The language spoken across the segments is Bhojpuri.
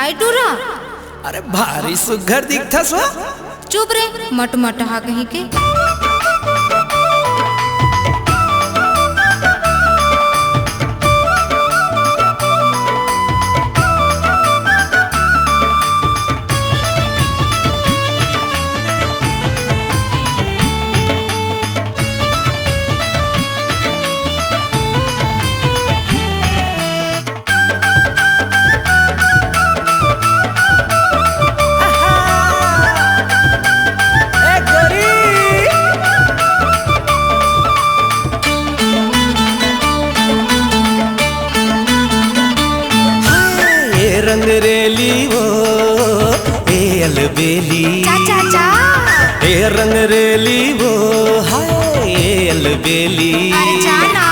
काय टूरा? अरे भारी सुघर दिखता सो। चुप रे मट मटहा कहीं के। रंग रेली वो ए अलबेली चा चा चा। ए रंग रेली वो हाय ए अलबेली। अरे जाना।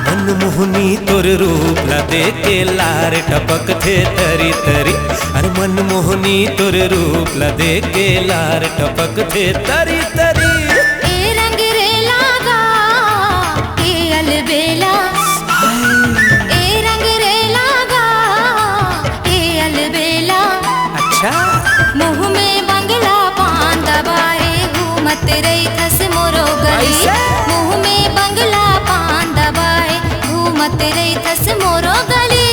मनमोहनी तोर रूप ला देखे लार टपक थे तरी तरी। अरे मनमोहनी तोर रूप ला देखे लार टपक थे तरी तरी। ए रंग रेला गा ए अलबेला। मुँह में बंगला पान दबाए घूमत रही थस मोरो गली। मुँह में बंगला पान दबाए घूमत रही थस मोरो गली।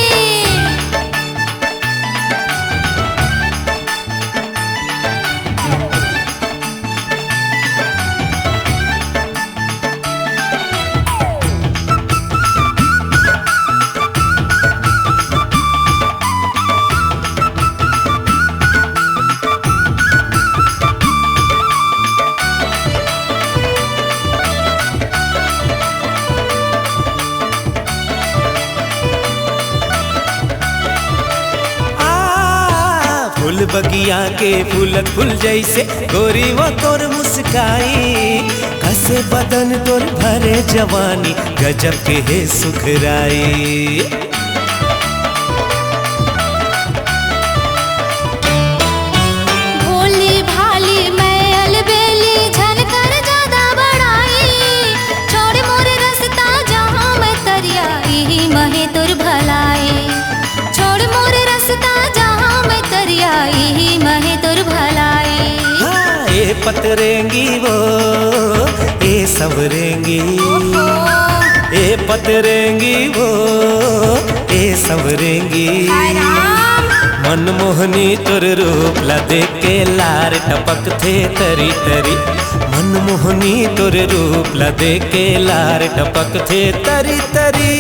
फूल बगिया के फूलत फूल जैसे गोरी वो तोर मुस्काई। कसे बदन तोर भरे जवानी गजब के है सुखराई। भोली भाली मैं अलबेली झनकर ज्यादा बड़ाई। छोड़ मोरे रास्ता जहाँ मैं तरिया यही महे तुर भलाई। छोड़ मोरे रास्ता जहाँ मैं तरिया यही महे तुर भलाई। हाँ ये पतरेंगी वो ये सवरेंगी। ये पतरेंगी वो ये सवरेंगी। मनमोहनी तोर रूप ला देख के लार टपक थे तरी तरी। मनमोहनी तोर रूप ला देख के लार टपक थे तरी तरी।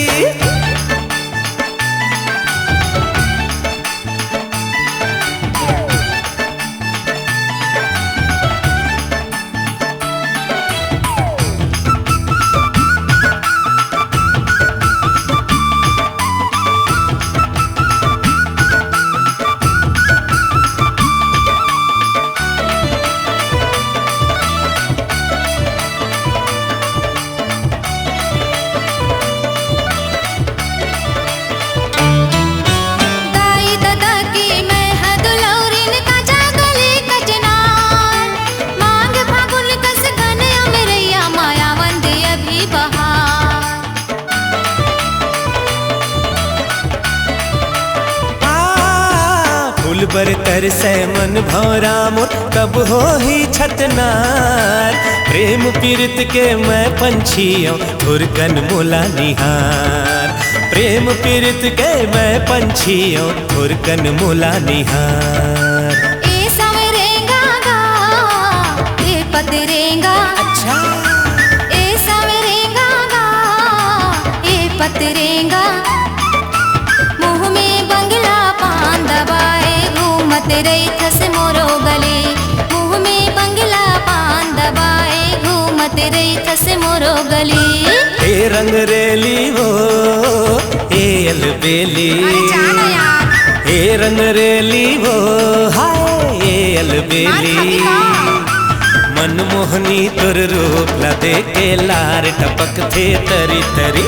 फूल बर तरसे मन भौरा मोर कब हो ही छतनार। प्रेम पीड़ित के मैं पंछियों थुरकन मोला निहार। प्रेम पीड़ित के मैं पंछियों थुरकन मोला निहार। ए सवरेंगा गा ए पतरेंगा। अच्छा ए सवरेंगा गा ए पतरेंगा। मुँह में बंगला पान दबाए घूमत रही थस मोरो गली। मुँह में बंगला पान दबाए घूमत रही थस मोरो गली। ए रंग रेली वो ए अलबेली। ए रंग रेली वो हाय ए अलबेली। मनमोहनी तोर रूप ला देखे लार टपक थे तरी तरी।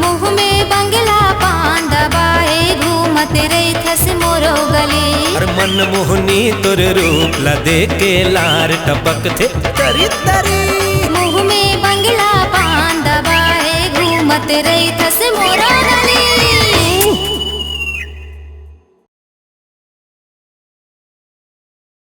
मुँह में बंगला पान दबाए घूमत रही थस मोरो गली। और मनमोहनी तोर रूप ला देखे लार टपक थे तरी तरी। मुँह में बंगला पान दबाए घूमत रही थस मोरो